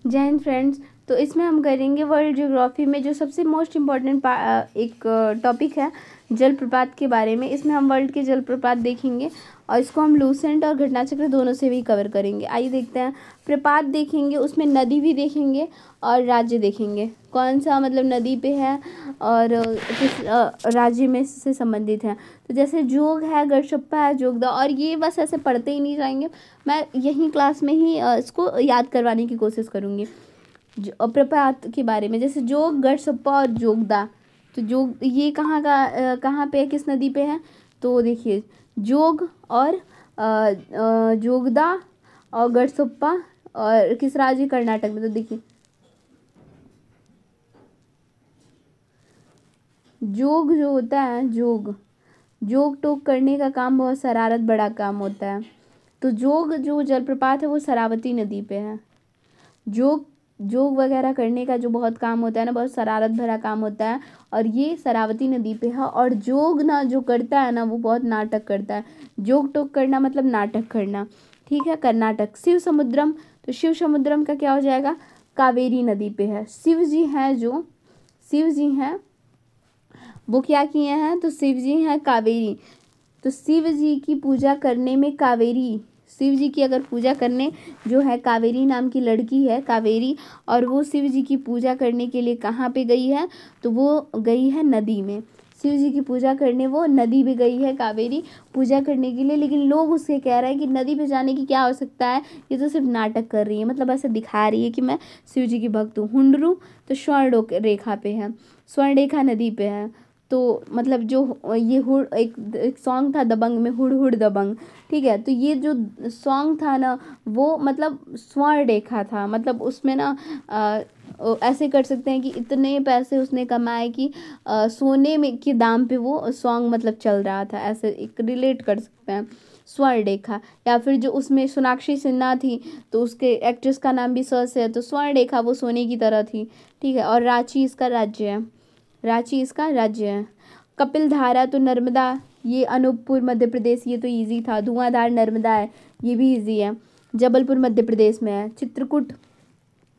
जय हिंद फ्रेंड्स। तो इसमें हम करेंगे वर्ल्ड ज्योग्राफी में जो सबसे मोस्ट इम्पॉर्टेंट एक टॉपिक है जलप्रपात के बारे में। इसमें हम वर्ल्ड के जलप्रपात देखेंगे और इसको हम लूसेंट और घटनाचक्र दोनों से भी कवर करेंगे। आइए देखते हैं। प्रपात देखेंगे, उसमें नदी भी देखेंगे और राज्य देखेंगे, कौन सा मतलब नदी पे है और किस राज्य में से संबंधित है। तो जैसे जोग है, गढ़चप्पा है, जोगदा, और ये बस ऐसे पढ़ते ही नहीं जाएंगे, मैं यहीं क्लास में ही इसको याद करवाने की कोशिश करूँगी। प्रपात के बारे में जैसे जोग, गढ़चप्पा और जोगदा। तो जोग ये कहाँ पे है, किस नदी पे है? तो देखिए जोग और जोगदा और गढ़चप्पा और किस राज्य? कर्नाटक में। तो देखिए जोग जो होता है, जोग टोक करने का काम बहुत शरारत बड़ा काम होता है। तो जोग जो जलप्रपात है वो शरावती नदी पे है। जोग जोग वगैरह करने का जो बहुत काम होता है ना, बहुत शरारत भरा काम होता है और ये शरावती नदी पे है। और जोग ना जो करता है ना वो बहुत नाटक करता है। जोग टोक करना मतलब नाटक करना, ठीक है। कर्नाटक। शिव समुद्रम, तो शिव समुद्रम का क्या हो जाएगा? कावेरी नदी पे है। शिव जी हैं वो क्या किए हैं? तो शिव जी हैं कावेरी। तो शिव जी की पूजा करने में कावेरी, शिव जी की अगर पूजा करने जो है, कावेरी नाम की लड़की है कावेरी, और वो शिव जी की पूजा करने के लिए कहाँ पे गई है? तो वो गई है नदी में। शिव जी की पूजा करने वो नदी में गई है कावेरी पूजा करने के लिए। लेकिन लोग उससे कह रहे हैं कि नदी पे जाने की क्या आवश्यकता है, ये तो सिर्फ नाटक कर रही है, मतलब ऐसे दिखा रही है कि मैं शिव जी की भक्त हूँ। हुंडरू तो स्वर्ण रेखा पे है, स्वर्ण रेखा नदी पे है। तो मतलब जो ये हुड एक सॉन्ग था दबंग में, हुड हुड दबंग, ठीक है। तो ये जो सॉन्ग था ना वो मतलब स्वर्ण रेखा था, मतलब उसमें ना ऐसे कर सकते हैं कि इतने पैसे उसने कमाए कि सोने में के दाम पे वो सॉन्ग मतलब चल रहा था, ऐसे एक रिलेट कर सकते हैं स्वर्ण रेखा। या फिर जो उसमें सोनाक्षी सिन्हा थी तो उसके एक्ट्रेस का नाम भी स से है, तो स्वर्ण रेखा वो सोने की तरह थी, ठीक है। और रांची इसका राज्य है, रांची इसका राज्य है। कपिल धारा तो नर्मदा, ये अनूपपुर मध्य प्रदेश, ये तो इजी था। धुआंधार नर्मदा है, ये भी इजी है, जबलपुर मध्य प्रदेश में है। चित्रकूट,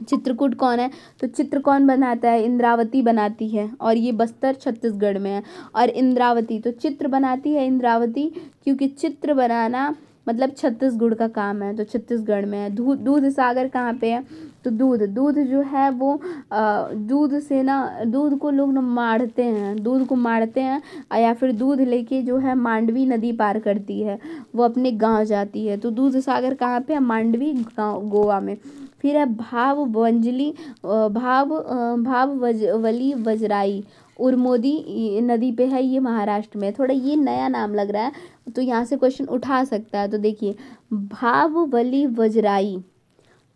चित्रकूट कौन है? तो चित्र कौन बनाता है? इंद्रावती बनाती है, और ये बस्तर छत्तीसगढ़ में है। और इंद्रावती तो चित्र बनाती है इंद्रावती, क्योंकि चित्र बनाना मतलब छत्तीसगढ़ का काम है, तो छत्तीसगढ़ में है। दूध सागर कहाँ पे है? तो दूध जो है वो दूध से ना, दूध को लोग ना मारते हैं, दूध को मारते हैं या फिर दूध लेके जो है मांडवी नदी पार करती है, वो अपने गांव जाती है। तो दूध सागर कहाँ पे है? मांडवी गाँव, गोवा में। फिर है भाववली वजराई, उर्मोदी नदी पे है, ये महाराष्ट्र में। थोड़ा ये नया नाम लग रहा है तो यहाँ से क्वेश्चन उठा सकता है। तो देखिए भाववली वजराई,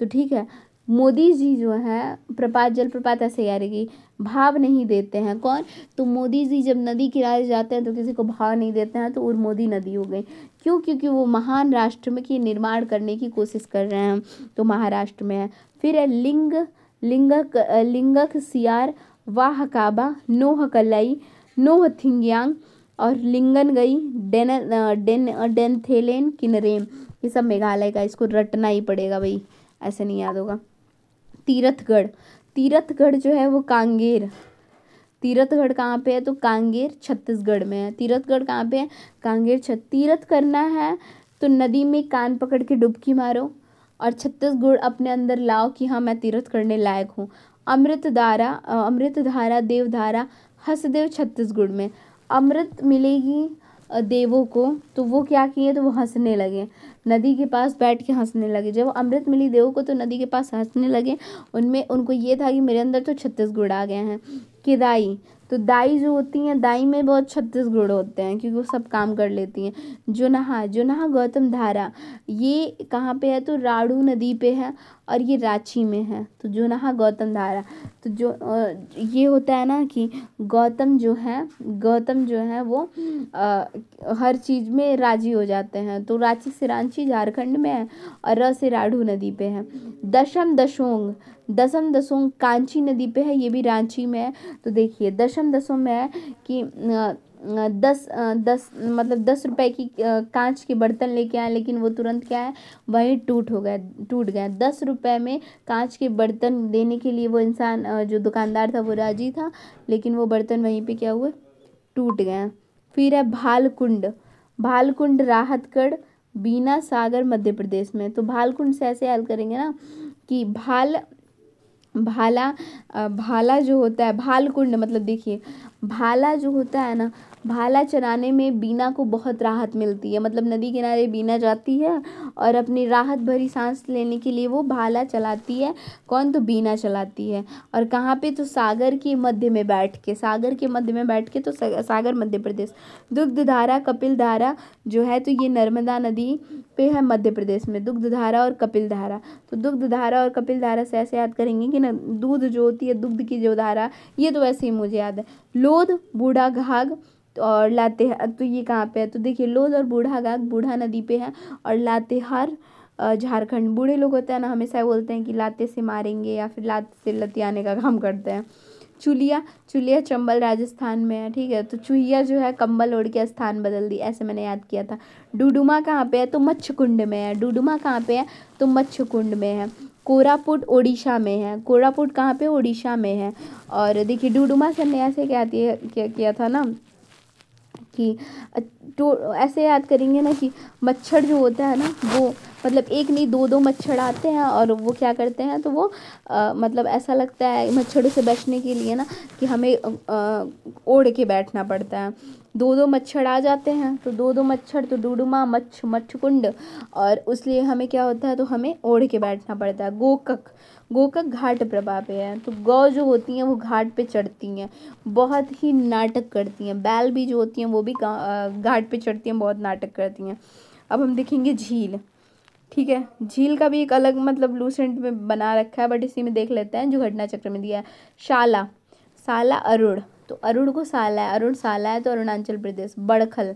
तो ठीक है। मोदी जी जो है प्रपात जलप्रपात ऐसे यार कि भाव नहीं देते हैं, कौन? तो मोदी जी जब नदी किनारे जाते हैं तो किसी को भाव नहीं देते हैं, तो उर्मोदी नदी हो गई। क्यों? क्योंकि वो महान राष्ट्र में की निर्माण करने की कोशिश कर रहे हैं, तो महाराष्ट्र में है। फिर है लिंगक सियार, वाह काबा, नोह कलाई, नोह थिंग्यांग और लिंगन गई, डेनथेलेन किनरेम। ये सब मेघालय का, इसको रटना ही पड़ेगा भाई, ऐसे नहीं याद होगा। तीरथगढ़, तीरथगढ़ जो है वो कांगेर, तीरथगढ़ कहाँ पे है? तो कांगेर छत्तीसगढ़ में है। तीरथगढ़ कहाँ पे है? कांगेर तीरथ करना है तो नदी में कान पकड़ के डुबकी मारो और छत्तीसगढ़ अपने अंदर लाओ कि हाँ मैं तीरथ करने लायक हूँ। अमृतधारा देवधारा हसदेव छत्तीसगढ़ में। अमृत मिलेगी देवों को तो वो क्या किए? तो वो हंसने लगे, नदी के पास बैठ के हंसने लगे। जब अमृत मिली देवों को तो नदी के पास हंसने लगे, उनमें उनको ये था कि मेरे अंदर तो छत्तीसगढ़ आ गए हैं। किदाई, तो दाई जो होती हैं, दाई में बहुत छत्तीसगढ़ होते हैं क्योंकि वो सब काम कर लेती हैं। जुनहा गौतम धारा, ये कहाँ पे है? तो राड़ू नदी पे है और ये रांची में है। तो जुनहा गौतम धारा, तो जो ये होता है ना कि गौतम जो है वो हर चीज़ में राजी हो जाते हैं। तो रांची से रांची झारखंड में है और र से राढ़ू नदी पे है। दसम दसोंग कांची नदी पे है, ये भी रांची में है। तो देखिए दसम में है कि 10 मतलब 10 रुपए की कांच के बर्तन लेके आए, लेकिन वो तुरंत क्या है, वहीं टूट गया। 10 रुपए में कांच के बर्तन देने के लिए वो इंसान जो दुकानदार था वो राजी था, लेकिन वो बर्तन वहीं पे क्या हुए, टूट गए। फिर है भालकुंड। भालकुंड राहतगढ़, बीना सागर, मध्य प्रदेश में। तो भालकुंड से ऐसे याद करेंगे ना कि भाला जो होता है, भालकुंड मतलब देखिए, भाला जो होता है ना, भाला चलाने में बीना को बहुत राहत मिलती है। मतलब नदी किनारे बीना जाती है और अपनी राहत भरी सांस लेने के लिए वो भाला चलाती है। कौन? तो बीना चलाती है। और कहाँ पे? तो सागर के मध्य में बैठ के, तो सागर मध्य प्रदेश। दुग्धधारा कपिलधारा जो है, तो ये नर्मदा नदी पे है मध्य प्रदेश में, दुग्धधारा और कपिलधारा। तो दुग्धधारा और कपिलधारा से ऐसे याद करेंगे कि ना, दूध जो होती है, दुग्ध की जो धारा, ये तो वैसे ही मुझे याद है। लोध, बूढ़ा घाघ और लातेहार, तो ये कहाँ पे है? तो देखिए, लोध और बूढ़ा घाघ बूढ़ा नदी पे है, और लातेहार झारखंड। बूढ़े लोग होते हैं ना, हमेशा बोलते हैं कि लाते से मारेंगे या फिर लात से लतियाने का काम करते हैं। चुलिया चंबल राजस्थान में है, ठीक है। तो चूहिया जो है कंबल ओढ़ के स्थान बदल दी, ऐसे मैंने याद किया था। डुडुमा कहाँ पे है? तो मच्छकुंड में है। डुडुमा कहाँ पे है? तो मच्छकुंड में है। कोरापुट उड़ीसा में है। कोरापुट कहाँ पे? उड़ीसा में है। और देखिए, डुडुमा सर ने ऐसे क्या किया था ना कि तो ऐसे याद करेंगे ना कि मच्छर जो होता है ना, वो मतलब एक नहीं दो दो मच्छर आते हैं, और वो क्या करते हैं, तो वो मतलब ऐसा लगता है मच्छरों से बचने के लिए ना कि हमें ओढ़ के बैठना पड़ता है। दो दो मच्छर आ जाते हैं, तो दो दो मच्छर, तो डुडुमा मच्छकुंड, और उसलिए हमें क्या होता है, तो हमें ओढ़ के बैठना पड़ता है। गोकक घाट प्रभा पे है। तो गौ जो होती हैं वो घाट पे चढ़ती हैं, बहुत ही नाटक करती हैं। बैल भी जो होती हैं वो भी घाट पे चढ़ती हैं, बहुत नाटक करती हैं। अब हम देखेंगे झील, ठीक है। झील का भी एक अलग मतलब लूसेंट में बना रखा है, बट इसी में देख लेते हैं जो घटना चक्र में दिया है। साला अरुण, तो अरुण को साला है, अरुण साला है, तो अरुणाचल प्रदेश। बड़खल,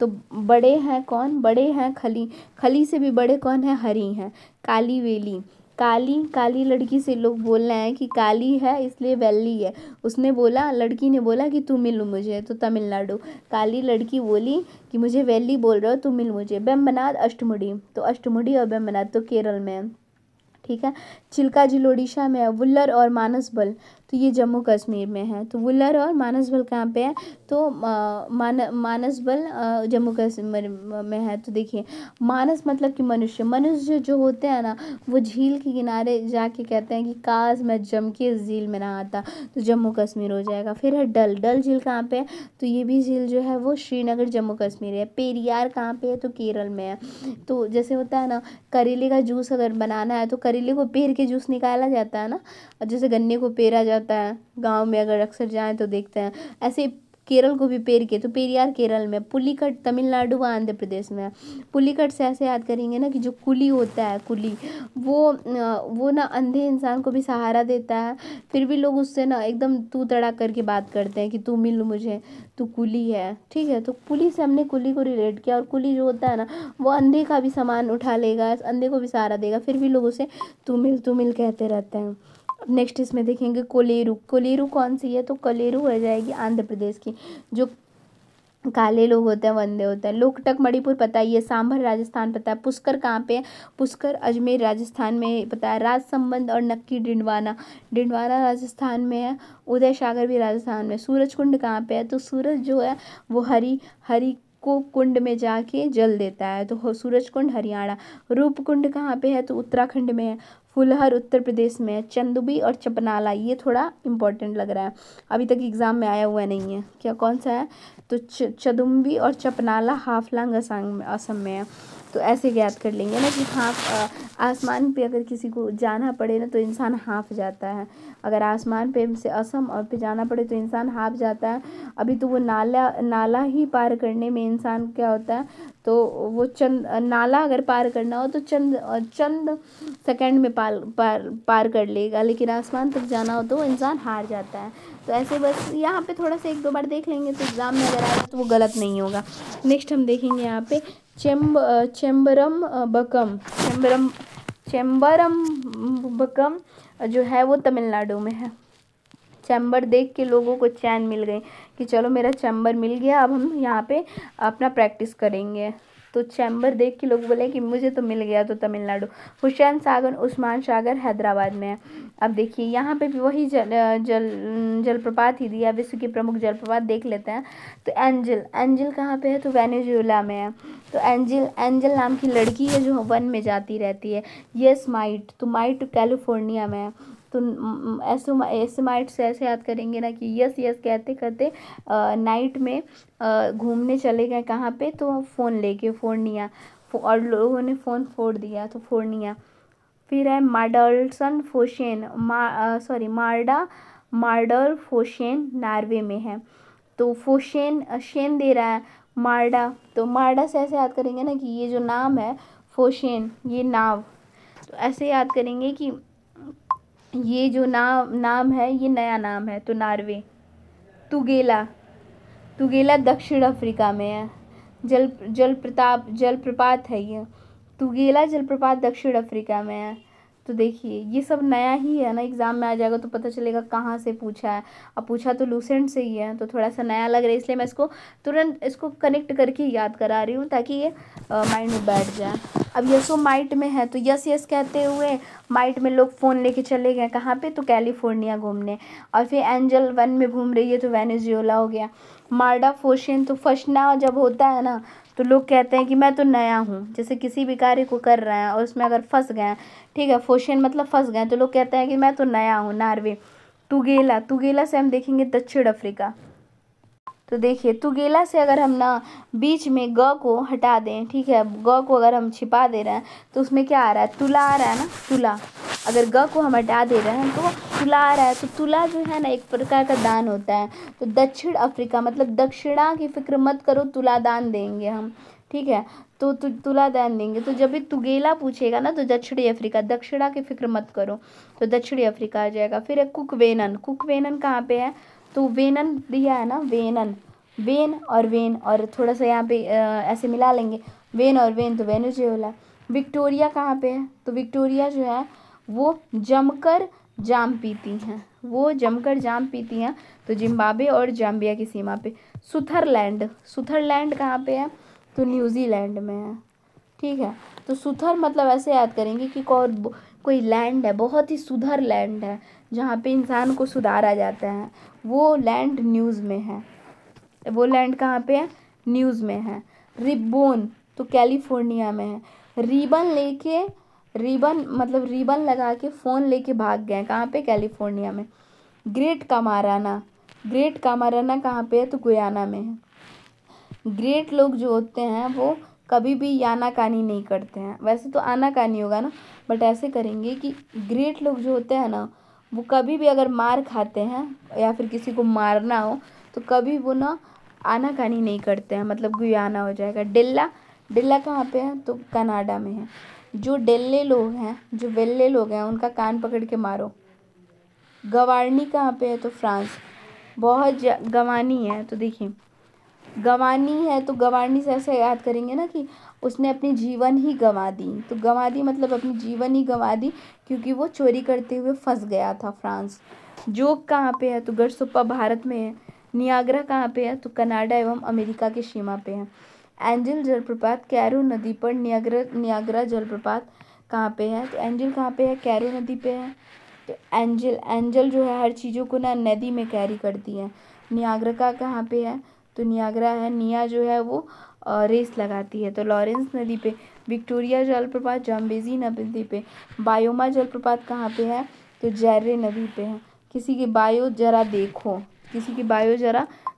तो बड़े हैं कौन? बड़े हैं खली से भी बड़े कौन है? हरी हैं। काली वेली, काली लड़की से लोग बोल रहे हैं कि काली है इसलिए वैली है। उसने बोला, लड़की ने बोला कि तू मिल मुझे, तो तमिलनाडु। काली लड़की बोली कि मुझे वैली बोल रहे हो, तू मिल मुझे। बेम्बनाद अष्टमुडी, तो अष्टमुडी और बेम्बनाद तो केरल में है, ठीक है। चिल्का झील उड़ीसा में है। वुल्लर और मानसबल, तो ये जम्मू कश्मीर में है। तो वुल्लर और मानसबल कहाँ पे है? तो मानसबल जम्मू कश्मीर में है। तो देखिए, मानस मतलब कि मनुष्य जो होते हैं ना, वो झील के किनारे जाके कहते हैं कि काश मैं जम के इस झील में नहाता, तो जम्मू कश्मीर हो जाएगा। फिर है डल झील कहाँ पे है? तो ये भी झील जो है वो श्रीनगर जम्मू कश्मीर है। पेरियार कहाँ पे है? तो केरल में है। तो जैसे होता है ना, करेले का जूस अगर बनाना है, तो करेले को पेर के जूस निकाला जाता है ना, और जैसे गन्ने को पेरा जाता है, गांव में अगर अक्सर जाएं तो देखते हैं, ऐसे केरल को भी पेर के। तो पेरियार केरल में, पुलिकट तमिलनाडु व आंध्र प्रदेश में। पुलिकट से ऐसे याद करेंगे ना कि जो कुली होता है, कुली, वो ना अंधे इंसान को भी सहारा देता है, फिर भी लोग उससे ना एकदम तू तड़ा करके बात करते हैं कि तू मिल मुझे, तू कुली है, ठीक है। तो कुली से हमने कुली को रिलेट किया, और कुली जो होता है ना, वो अंधे का भी सामान उठा लेगा, अंधे को भी सहारा देगा, फिर भी लोग उसे तू मिल कहते रहते हैं। नेक्स्ट इसमें देखेंगे कोलेरू कौन सी है? तो कोलेरू हो जाएगी आंध्र प्रदेश की। जो काले लोग होते हैं वो अंधे होते हैं। लोकटक मणिपुर पता ही है। सांभर राजस्थान पता है। पुष्कर कहाँ पे है? पुष्कर अजमेर राजस्थान में पता है। राजसमंद और नक्की डिंडवाना राजस्थान में है। उदय सागर भी राजस्थान में। सूरज कुंड कहाँ पे है? तो सूरज जो है वो हरी को कुंड में जाके जल देता है, तो सूरज कुंड हरियाणा। रूप कुंड कहाँ पे है? तो उत्तराखंड में है। फुलहर उत्तर प्रदेश में है। चंदुबी और चपनाला, ये थोड़ा इंपॉर्टेंट लग रहा है, अभी तक एग्जाम में आया हुआ नहीं है, क्या कौन सा है? तो चदुम्बी और चपनाला हाफलांग असम में है। तो ऐसे याद कर लेंगे ना कि आसमान पे अगर किसी को जाना पड़े ना, तो इंसान हाँफ जाता है। अगर आसमान पे से असम और पे जाना पड़े तो इंसान हाँफ जाता है। अभी तो वो नाला ही पार करने में इंसान क्या होता है, तो वो नाला अगर पार करना हो तो चंद सेकंड में पार कर लेगा, लेकिन आसमान तक जाना हो तो इंसान हार जाता है। तो ऐसे बस यहाँ पे थोड़ा सा एक दो बार देख लेंगे तो एग्जाम में अगर आए तो वो गलत नहीं होगा। नेक्स्ट हम देखेंगे यहाँ पे चेम्बरम बकम जो है वो तमिलनाडु में है। चैम्बर देख के लोगों को चैन मिल गई कि चलो मेरा चैम्बर मिल गया, अब हम यहाँ पे अपना प्रैक्टिस करेंगे। तो चैम्बर देख के लोग बोले कि मुझे तो मिल गया। तो तमिलनाडु। हुसैन सागर उस्मान सागर हैदराबाद में है। अब देखिए यहाँ पे भी वही जलप्रपात ही दिया, विश्व के प्रमुख जलप्रपात देख लेते हैं। तो एंजल कहाँ पे है? तो वेनेजुएला में है। तो एंजल नाम की लड़की है जो वन में जाती रहती है। यस माइट, तो माइट कैलिफोर्निया में है। तो ऐसे माइट से ऐसे याद करेंगे ना कि यस यस कहते कहते नाइट में घूमने चले गए कहाँ पे? तो फ़ोन लेके फोर्निया, और लोगों ने फ़ोन फोड़ दिया तो फोर्निया। फिर है मार्डल्सन फोशेन, मार्डल फोशेन नॉर्वे में है। तो फोशेन शेन दे रहा है मार्डा, तो मार्डा से ऐसे याद करेंगे ना कि ये जो नाम है फोशेन, ये नाव, तो ऐसे याद करेंगे कि ये जो नाम है ये नया नाम है। तो नॉर्वे। तुगेला दक्षिण अफ्रीका में है। जलप्रपात है ये। तुगेला जलप्रपात दक्षिण अफ्रीका में है। तो देखिए ये सब नया ही है ना, एग्जाम में आ जाएगा तो पता चलेगा कहाँ से पूछा है। अब पूछा तो लूसेंट से ही है, तो थोड़ा सा नया लग रहा है, इसलिए मैं इसको तुरंत इसको कनेक्ट करके याद करा रही हूँ ताकि ये माइंड में बैठ जाए। अब यसो माइट में है, तो यस यस कहते हुए माइट में लोग फ़ोन लेके चले गए कहाँ पे? तो कैलिफोर्निया घूमने। और फिर एंजल वन में घूम रही है तो वेनेजुएला हो गया। मार्डा फोशेन, तो फंसना जब होता है ना तो लोग कहते हैं कि मैं तो नया हूँ। जैसे किसी भी कार्य को कर रहे हैं और उसमें अगर फंस गए, ठीक है, फोशेन मतलब फंस गए, तो लोग कहते हैं कि मैं तो नया हूँ। नॉर्वे। तुगेला से हम देखेंगे दक्षिण अफ्रीका। तो देखिए तुगेला से अगर हम ना बीच में ग को हटा दें, ठीक है, ग को अगर हम छिपा दे रहे हैं तो उसमें क्या आ रहा है? तुला आ रहा है ना, तुला। अगर ग को हम हटा दे रहे हैं तो तुला आ रहा है। तो तुला जो है ना एक प्रकार का दान होता है। तो दक्षिण अफ्रीका मतलब दक्षिणा की फिक्र मत करो, तुला दान देंगे हम, ठीक है। तो तुला दान देंगे। तो जब भी तुगेला पूछेगा ना तो दक्षिणी अफ्रीका, दक्षिणा की फिक्र मत करो, तो दक्षिणी अफ्रीका आ जाएगा। फिर है कुकवेनन कहाँ पे है? तो वेनन दिया है ना, वेन और थोड़ा सा यहाँ पे ऐसे मिला लेंगे, वेन और वेन, तो वेनेजुएला। विक्टोरिया कहाँ पे है? तो विक्टोरिया जो है वो जमकर जाम पीती हैं, तो जिम्बाब्वे और जाम्बिया की सीमा पे। सुथरलैंड कहाँ पे है? तो न्यूजीलैंड में है, ठीक है। तो सुथर मतलब ऐसे याद करेंगे कि कोई लैंड है, बहुत ही सुधर लैंड है जहाँ पे इंसान को सुधारा जाता है, वो लैंड न्यूज़ में है। वो लैंड कहाँ पे है? न्यूज़ में है। रिबन, तो कैलिफोर्निया में है। रिबन मतलब रिबन लगा के फ़ोन लेके भाग गए कहाँ पे? कैलिफोर्निया में। ग्रेट कामाराना कहाँ पे है? तो गुयाना में है। ग्रेट लोग जो होते हैं वो कभी भी आनाकानी नहीं करते हैं, वैसे तो आनाकानी होगा ना, बट ऐसे करेंगे कि ग्रेट लोग जो होते हैं ना वो कभी भी अगर मार खाते हैं या फिर किसी को मारना हो तो कभी वो ना आनाकानी नहीं करते हैं, मतलब गुयाना हो जाएगा। डेल्ला कहाँ पे है? तो कनाडा में है। जो वेल्ले लोग हैं उनका कान पकड़ के मारो। गवारनी कहाँ पे है? तो फ्रांस। बहुत गवानी है, तो देखिए गवानी है तो गवारनी से ऐसे याद करेंगे ना कि उसने अपनी जीवन ही गंवा दी। तो गंवा दी मतलब अपनी जीवन ही गंवा दी क्योंकि वो चोरी करते हुए फंस गया था फ्रांस। जोग कहाँ पे है? तो गढ़सुप्पा भारत में है। नियाग्रा कहाँ पे है? तो कनाडा एवं अमेरिका की सीमा पे है। एंजल जलप्रपात कैरो नदी पर। नियाग्रा जलप्रपात कहाँ पे है? तो एंजल कहाँ पे है? कैरो नदी पे है। तो एंजल जो है हर चीज़ों को ना नदी में कैरी करती है। नियाग्रा का कहाँ पे है? तो नियाग्रा है, निया जो है वो रेस लगाती है, तो लॉरेंस नदी पे। विक्टोरिया जलप्रपात जाम्बेजी नदी पे। बायोमा जलप्रपात कहाँ पे है? तो जैरे नदी पे है। किसी की बायो जरा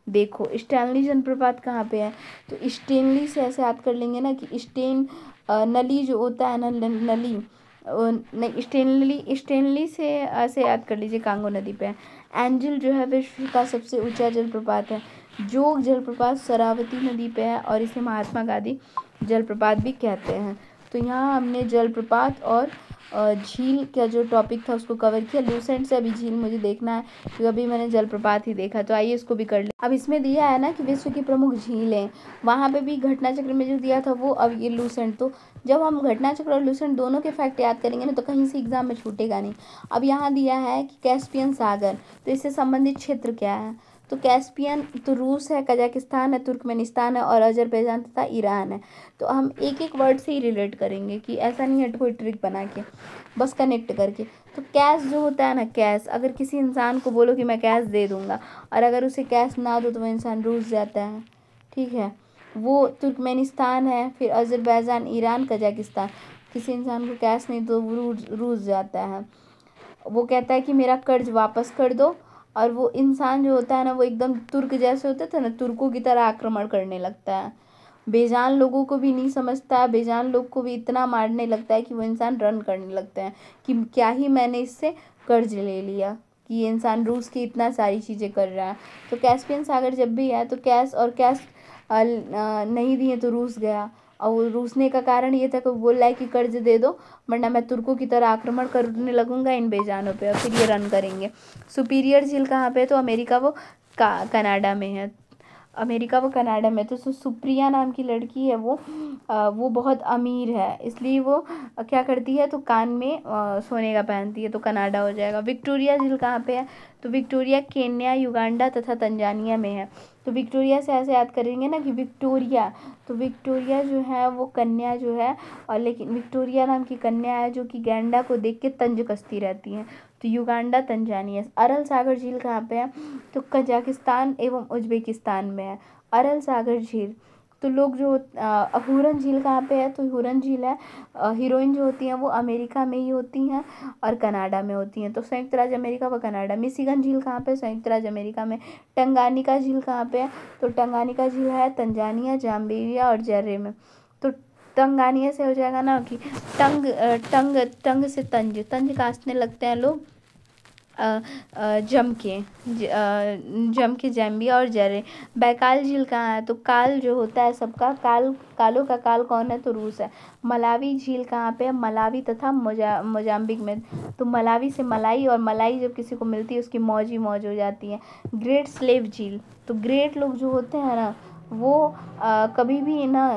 देखो। स्टैनली जलप्रपात कहाँ पे है? तो स्टेनली से ऐसे याद कर लेंगे ना कि स्टेन नली जो होता है ना, नली नहीं, स्टेनली से ऐसे याद कर लीजिए, कांगो नदी पे है। एंजल जो है विश्व का सबसे ऊंचा जलप्रपात है। जोग जलप्रपात शरावती नदी पे है और इसे महात्मा गांधी जलप्रपात भी कहते हैं। तो यहाँ हमने जलप्रपात और झील का जो टॉपिक था उसको कवर किया। लूसेंट से अभी झील मुझे देखना है क्योंकि अभी मैंने जलप्रपात ही देखा, तो आइए इसको भी कर ले। अब इसमें दिया है ना कि विश्व की प्रमुख झीलें, वहाँ पे भी घटना चक्र में जो दिया था वो, अब ये लूसेंट। तो जब हम घटना चक्र और लूसेंट दोनों के फैक्ट याद करेंगे ना तो कहीं से एग्जाम में छूटेगा नहीं। अब यहाँ दिया है कि कैस्पियन सागर, तो इससे संबंधित क्षेत्र क्या है, तो कैस्पियन तो रूस है, कजाकिस्तान है, तुर्कमेनिस्तान है और अजरबैजान तथा ईरान है। तो हम एक एक वर्ड से ही रिलेट करेंगे कि ऐसा नहीं है कोई ट्रिक बना के, बस कनेक्ट करके। तो कैश जो होता है ना, कैश, अगर किसी इंसान को बोलो कि मैं कैश दे दूंगा और अगर उसे कैश ना दो तो वो इंसान रूस जाता है, ठीक है। वो तुर्कमेनिस्तान है, फिर अजरबैजान, ईरान, कजाकिस्तान। किसी इंसान को कैश नहीं तो वो रूस जाता है। वो कहता है कि मेरा कर्ज वापस कर दो, और वो इंसान जो होता है ना वो एकदम तुर्क जैसे होते थे ना, तुर्कों की तरह आक्रमण करने लगता है। बेजान लोगों को भी नहीं समझता है, बेजान लोग को भी इतना मारने लगता है कि वो इंसान रन करने लगते हैं कि क्या ही मैंने इससे कर्ज ले लिया, कि ये इंसान रूस की इतना सारी चीज़ें कर रहा है। तो कैस्पियन सागर जब भी है तो कैश और कैश नहीं दिए तो रूस गया, और वो रूसने का कारण ये था कि बोल रहा है कि कर्ज दे दो वरना मैं तुर्कों की तरह आक्रमण करने लगूंगा इन बेजानों पे, और फिर ये रन करेंगे। सुपीरियर झील कहाँ पे है, तो अमेरिका वो कनाडा में है, अमेरिका वो कनाडा में। तो सुप्रिया नाम की लड़की है वो बहुत अमीर है, इसलिए वो क्या करती है, तो कान में सोने का पहनती है, तो कनाडा हो जाएगा। विक्टोरिया झील कहाँ पे है, तो विक्टोरिया केन्या, युगांडा तथा तंजानिया में है। तो विक्टोरिया से ऐसे याद करेंगे ना कि विक्टोरिया, तो विक्टोरिया जो है वो कन्या जो है, और लेकिन विक्टोरिया नाम की कन्या है जो कि गैंडा को देख के तंज कसती रहती है। तो युगांडा, तंजानिया। अरल सागर झील कहाँ पे है, तो कजाकिस्तान एवं उज्बेकिस्तान में है अरल सागर झील। तो लोग जो हुरन झील कहाँ पे है, तो हुरन झील है, हीरोइन जो होती हैं वो अमेरिका में ही होती हैं और कनाडा में होती हैं, तो संयुक्त राज्य अमेरिका व कनाडा। मिशिगन झील कहाँ पे, संयुक्त राज्य अमेरिका में। टंगानिका झील कहाँ पे है, तो टंगानिका झील है तंजानिया, जाम्बिया और जेरे में। तो टंगानिया से हो जाएगा ना कि टंग से तंज, तंज काटने लगते हैं लोग जम के जैम्बिया और जरे। बैकाल झील कहाँ है, तो काल जो होता है सबका, कालों का काल कौन है, तो रूस है। मलावी झील कहाँ पे है, मलावी तथा मोजाम्बिक में। तो मलावी से मलाई, और मलाई जब किसी को मिलती है उसकी मौज ही मौज हो जाती है। ग्रेट स्लेव झील, तो ग्रेट लोग जो होते हैं ना वो कभी भी ना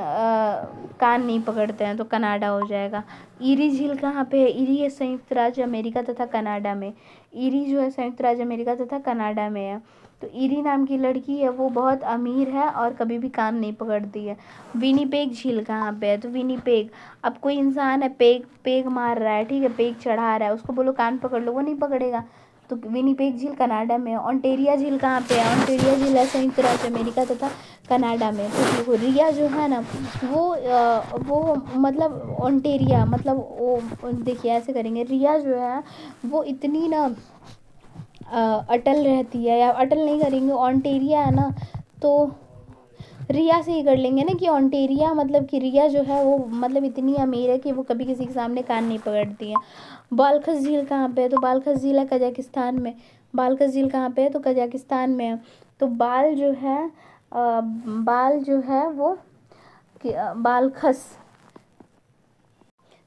कान नहीं पकड़ते हैं, तो कनाडा हो जाएगा। ईरी झील कहाँ पे है, ईरी है संयुक्त राज्य अमेरिका तथा कनाडा में। ईरी जो है संयुक्त राज्य अमेरिका तथा कनाडा में है। तो ईरी नाम की लड़की है वो बहुत अमीर है और कभी भी कान नहीं पकड़ती है। विनीपेग झील कहाँ पे है, तो विनीपेग, अब कोई इंसान है पेग मार रहा है, ठीक है, पेग चढ़ा रहा है, उसको बोलो कान पकड़ लो, वो नहीं पकड़ेगा। तो विनीपेग झील कनाडा में है। ऑन्टेरिया झील कहाँ पे है, ऑन्टेरिया झील है संयुक्त राज्य अमेरिका तथा कनाडा में। तो देखो रिया जो है ना वो मतलब ऑन्टेरिया मतलब वो, देखिए ऐसे करेंगे, रिया जो है वो इतनी ना अटल रहती है, या अटल नहीं करेंगे, ऑन्टेरिया है ना, तो रिया से ही कर लेंगे ना कि ऑन्टेरिया मतलब कि रिया जो है वो मतलब इतनी अमीर है कि वो कभी किसी के सामने कान नहीं पकड़ती है। बालखस झील कहाँ पे है, तो बालखस झील है कजाकिस्तान में। बालखस झील कहाँ पे है, तो कजाकिस्तान में है। तो बाल जो है वो बालखस,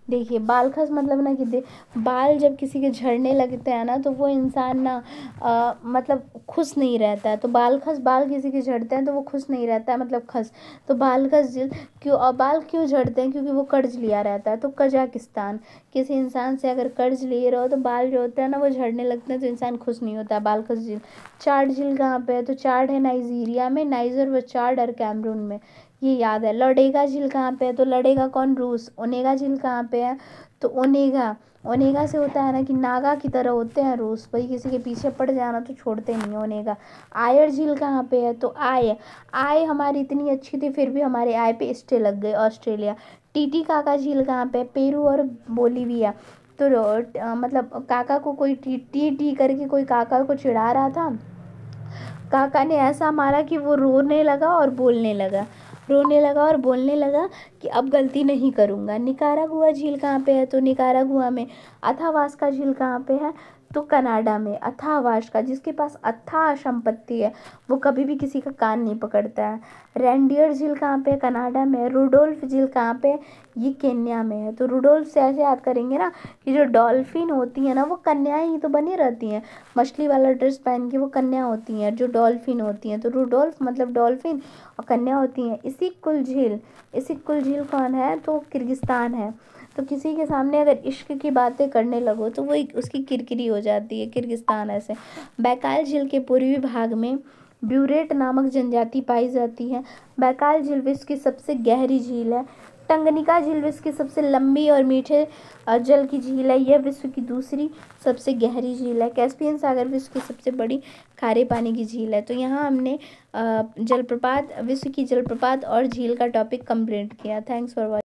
देखिए बालखस मतलब ना कि बाल जब किसी के झड़ने लगते हैं ना तो वो इंसान ना मतलब खुश नहीं रहता है। तो बालखस, बाल किसी के झड़ते हैं तो वो खुश नहीं रहता है, मतलब खस। तो बालखस क्यों, बाल क्यों झड़ते हैं, क्योंकि वो कर्ज लिया रहता है। तो कजाकिस्तान, किसी इंसान से अगर कर्ज लिए रहो तो बाल जो होते हैं ना वो झड़ने लगते हैं, तो इंसान खुश नहीं होता है। बालखस झील। चाड झील कहाँ पे है, तो चाड है नाइजीरिया में, नाइजर व चाड और कैमरून में, ये याद है। लडेगा झील कहाँ पे है, तो लडेगा कौन, रूस। ओनेगा झील कहाँ पे है, तो ओनेगा से होता है ना कि नागा की तरह होते हैं रूस, वही किसी के पीछे पड़ जाना तो छोड़ते नहीं है, ओनेगा। आयर झील कहाँ पे है, तो आय हमारी इतनी अच्छी थी फिर भी हमारे आय पे स्टे लग गए, ऑस्ट्रेलिया। टीटीकाका झील कहाँ पे है, पेरू और बोलीविया। तो मतलब काका को कोई टी करके कोई काका को चिढ़ा रहा था, काका ने ऐसा मारा कि वो रोने लगा और बोलने लगा कि अब गलती नहीं करूँगा। निकारागुआ झील कहाँ पे है, तो निकारागुआ में। अथावास्का झील कहाँ पे है, तो कनाडा में। अथाह का, जिसके पास अथाह संपत्ति है वो कभी भी किसी का कान नहीं पकड़ता है। रेंडियर झील कहाँ पे है? कनाडा में। रुडोल्फ झील कहाँ पे? ये केन्या में है। तो रुडोल्फ से ऐसे याद करेंगे ना कि जो डॉल्फिन होती है ना वो कन्याएं ही तो बनी रहती हैं, मछली वाला ड्रेस पहन के वो कन्या होती हैं जो डॉल्फिन होती हैं। तो रुडोल्फ मतलब डॉल्फिन और कन्या होती हैं। इसिक्कुल झील कौन है? तो किर्गिस्तान है। तो किसी के सामने अगर इश्क की बातें करने लगो तो वो उसकी किरकिरी हो जाती है, किर्गिस्तान ऐसे। बैकाल झील के पूर्वी भाग में ब्यूरेट नामक जनजाति पाई जाती है। बैकाल झील विश्व की सबसे गहरी झील है। टंगनिका झील विश्व की सबसे लंबी और मीठे जल की झील है। यह विश्व की दूसरी सबसे गहरी झील है। कैस्पियन सागर विश्व की सबसे बड़ी खारे पानी की झील है। तो यहाँ हमने जलप्रपात, विश्व की जलप्रपात और झील का टॉपिक कंप्लीट किया। Thanks for watching.